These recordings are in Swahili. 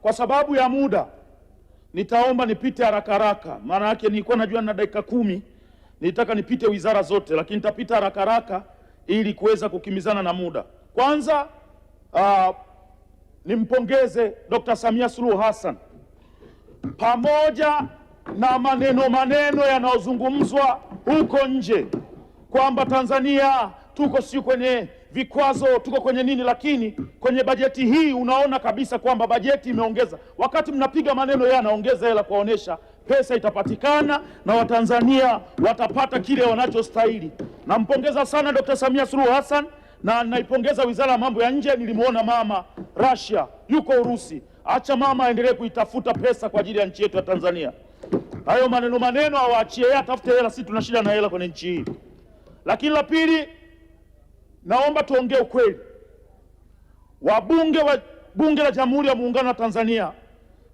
Kwa sababu ya muda nitaomba nipite haraka haraka, maana yake nilikuwa najua na dakika 10, nilitaka nipite wizara zote, lakini nitapita haraka haraka ili kuweza kukimbizana na muda. Kwanza nimpongeze Dr. Samia Suluhu Hassan, pamoja na maneno yanayozungumzwa huko nje kwamba Tanzania tuko si kwenye vikwazo, tuko kwenye nini, lakini kwenye bajeti hii unaona kabisa kwamba bajeti imeongeza. Wakati mnapiga maneno yeye anaongeza hela kuonesha pesa itapatikana na Watanzania watapata kile wanachostahili. Nampongeza sana Dr. Samia Suluhu Hassan na naipongeza Wizara ya Mambo ya Nje. Nilimuona mama Russia yuko Urusi, acha mama aendelee kuitafuta pesa kwa ajili ya nchi yetu ya Tanzania. Hayo maneno awaachie yeye, atafute hela, sisi tuna shida na hela kwenye nchi hii. Lakini la pili, naomba tuongee ukweli. Wabunge wa Bunge la Jamhuri ya Muungano wa Tanzania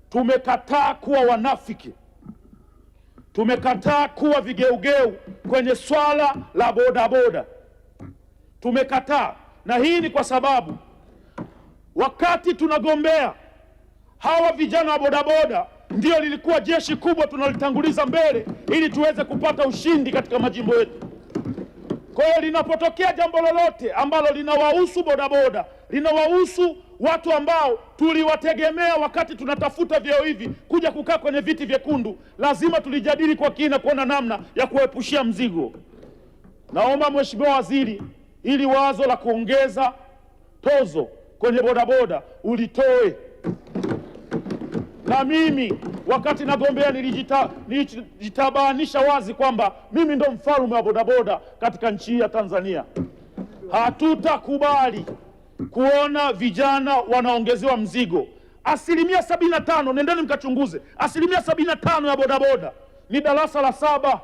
tumekataa kuwa wanafiki, tumekataa kuwa vigeugeu kwenye swala la bodaboda, tumekataa. Na hii ni kwa sababu wakati tunagombea hawa vijana wa bodaboda ndio lilikuwa jeshi kubwa tunalitanguliza mbele ili tuweze kupata ushindi katika majimbo yetu. Kwa hiyo linapotokea jambo lolote ambalo linawahusu bodaboda, linawahusu watu ambao tuliwategemea wakati tunatafuta vyeo hivi kuja kukaa kwenye viti vyekundu, lazima tulijadili kwa kina kuona namna ya kuepushia mzigo. Naomba Mheshimiwa Waziri, ili wazo la kuongeza tozo kwenye bodaboda ulitoe. Na mimi wakati nagombea nilijitabanisha wazi kwamba mimi ndo mfalme wa bodaboda katika nchi ya Tanzania. Hatutakubali kuona vijana wanaongezewa mzigo. 75%, nendeni mkachunguze, 75% ya bodaboda ni darasa la 7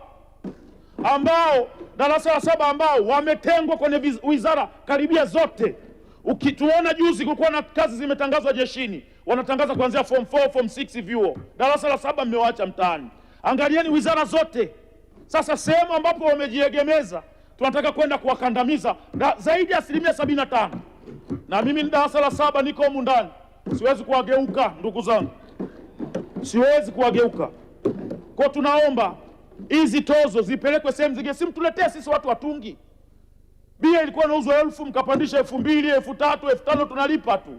ambao wametengwa kwenye wizara karibia zote. Ukituona juzi kulikuwa na kazi zimetangazwa jeshini, wanatangaza kuanzia form 4, form 6 vyuo. Darasa la 7 mmewaacha mtaani. Angalieni wizara zote. Sasa sehemu ambapo wamejiegemeza tunataka kwenda kuwakandamiza zaidi ya 75%. Na mimi ni darasa la 7 niko humu ndani. Siwezi kuwageuka ndugu zangu. Siwezi kuwageuka. Kwa tunaomba hizi tozo zipelekwe sehemu zingine, simtuletee sisi watu watungi. Bia ilikuwa inauzwa 1000 mkapandisha 2000, 3000, 5000 tunalipa tu.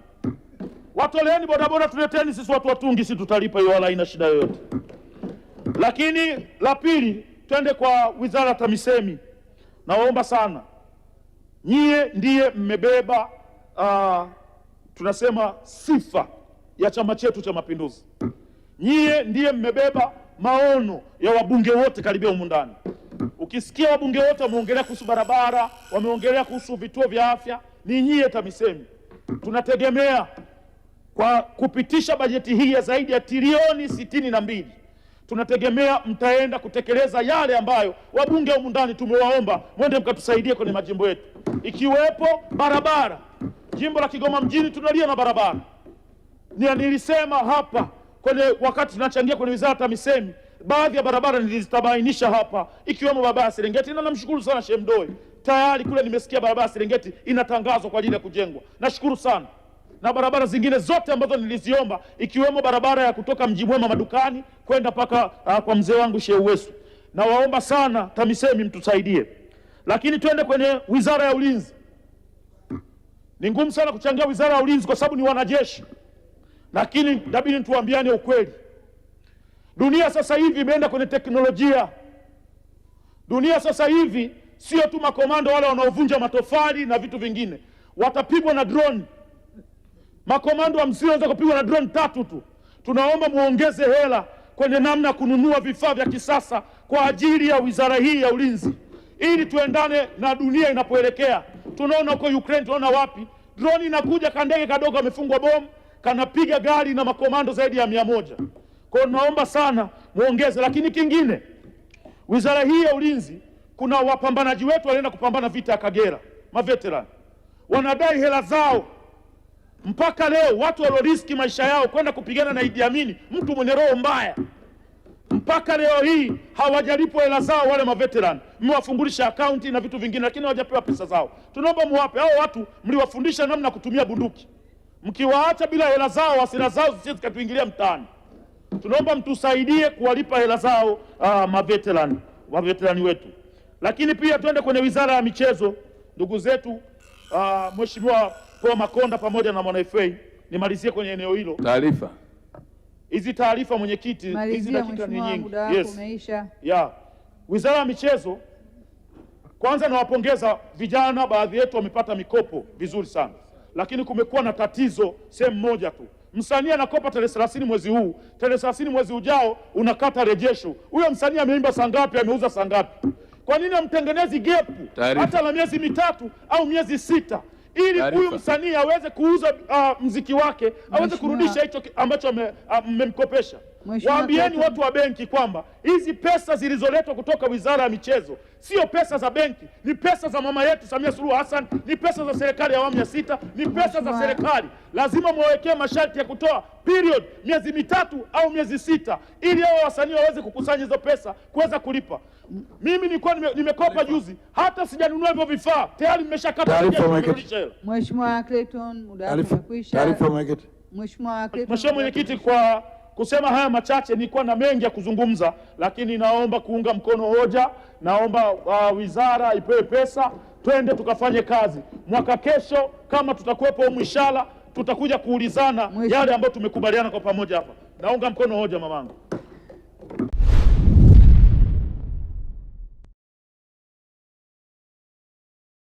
Watoleeni bodaboda tuleteni sisi watu watungi, sisi tutalipa hiyo, wala haina shida yoyote. Lakini la pili, twende kwa Wizara ya TAMISEMI. Naomba sana, nyie ndiye mmebeba tunasema sifa ya chama chetu cha Mapinduzi. Nyie ndiye mmebeba maono ya wabunge wote karibia humu ndani. Ukisikia wabunge wote wameongelea kuhusu barabara, wameongelea kuhusu vituo vya afya, ni nyie TAMISEMI. Tunategemea kwa kupitisha bajeti hii ya zaidi ya trilioni 62, tunategemea mtaenda kutekeleza yale ambayo wabunge humu ndani tumewaomba mwende mkatusaidie kwenye majimbo yetu, ikiwepo barabara. Jimbo la Kigoma mjini tunalia na barabara. Nilisema hapa kwenye wakati tunachangia kwenye Wizara ya TAMISEMI, baadhi ya barabara nilizitabainisha hapa, ikiwemo barabara ya Serengeti, na namshukuru sana Sheikh Mdoe. Tayari kule nimesikia barabara ya Serengeti inatangazwa kwa ajili ya kujengwa. Nashukuru sana. Na barabara zingine zote ambazo niliziomba, ikiwemo barabara ya kutoka Mji Mwema madukani kwenda paka kwa mzee wangu Sheikh Uwesu. Na waomba sana TAMISEMI mtusaidie. Lakini twende kwenye Wizara ya Ulinzi. Ni ngumu sana kuchangia Wizara ya Ulinzi kwa sababu ni wanajeshi. Lakini inabidi tuambiane ukweli. Dunia sasa hivi imeenda kwenye teknolojia. Dunia sasa hivi sio tu makomando wale wanaovunja matofali na vitu vingine, watapigwa na drone. Makomando wa msio wanaweza kupigwa na drone 3 tu. Tunaomba muongeze hela kwenye namna kununua vifaa vya kisasa kwa ajili ya wizara hii ya ulinzi, ili tuendane na dunia inapoelekea. Tunaona huko Ukraine, tunaona wapi drone inakuja, kandege kadogo amefungwa bomu kanapiga gari na makomando zaidi ya 100. Kwa hiyo naomba sana muongeze. Lakini kingine, wizara hii ya ulinzi, kuna wapambanaji wetu wanaenda kupambana vita ya Kagera, maveterani wanadai hela zao. Mpaka leo watu walioriski maisha yao kwenda kupigana na Idi Amin, mtu mwenye roho mbaya, mpaka leo hii hawajalipwa hela zao wale maveterani. Mmewafungulisha akaunti na vitu vingine, lakini hawajapewa pesa zao. Tunaomba muwape hao watu, mliwafundisha namna kutumia bunduki. Mkiwaacha bila hela zao, hasira zao sisi zikatuingilia mtaani. Tunaomba mtusaidie kuwalipa hela zao maveterani wetu. Lakini pia twende kwenye Wizara ya Michezo, ndugu zetu Mheshimiwa Paul Makonda pamoja na Mwana FA. Nimalizie kwenye eneo hilo. Taarifa. Hizi taarifa mwenyekiti, hizi dakika ni nyingi. Yes. Yeah. Wizara ya Michezo, kwanza nawapongeza vijana, baadhi yetu wamepata mikopo vizuri sana. Lakini kumekuwa na tatizo sehemu moja tu. Msanii anakopa tarehe 30 mwezi huu, tarehe 30 mwezi ujao unakata rejesho. Huyo msanii ameimba saa ngapi, ameuza saa ngapi? Kwa nini amtengenezi gepu hata la miezi mitatu au miezi 6 ili huyu msanii aweze kuuza mziki wake, aweze kurudisha hicho ambacho mmemkopesha? Waambieni watu wa benki kwamba hizi pesa zilizoletwa kutoka Wizara ya Michezo sio pesa za benki, ni pesa za mama yetu Samia Suluhu Hassan, ni pesa za serikali ya awamu ya 6, ni pesa za serikali. Lazima mwawekee masharti ya kutoa period miezi mitatu au miezi 6 ili hao wasanii waweze kukusanya hizo pesa kuweza kulipa. Mimi nilikuwa nimekopa juzi, hata sijanunua hivyo vifaa, tayari mmeshakata. Mheshimiwa Clayton, muda wako umekwisha. Taarifa mwenyekiti. Mheshimiwa Mwenyekiti, kwa kusema haya machache, nilikuwa na mengi ya kuzungumza, lakini naomba kuunga mkono hoja. Naomba wizara ipewe pesa, twende tukafanye kazi. Mwaka kesho kama tutakuwepo humu, inshallah tutakuja kuulizana yale ambayo tumekubaliana kwa pamoja hapa. Naunga mkono hoja mamangu.